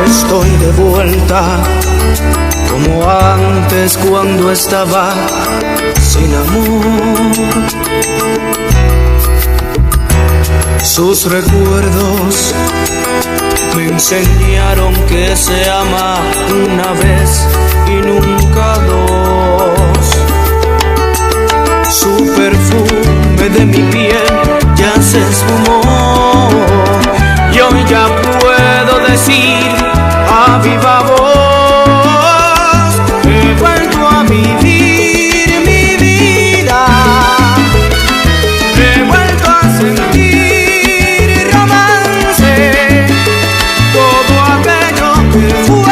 Estoy de vuelta como antes cuando estaba sin amor. Sus recuerdos me enseñaron que se ama una vez y nunca dos. Su perfume de mi piel ya se esfumó y hoy ya puedo decir a viva voz: he vuelto a vivir mi vida, he vuelto a sentir romance, todo aquello que fue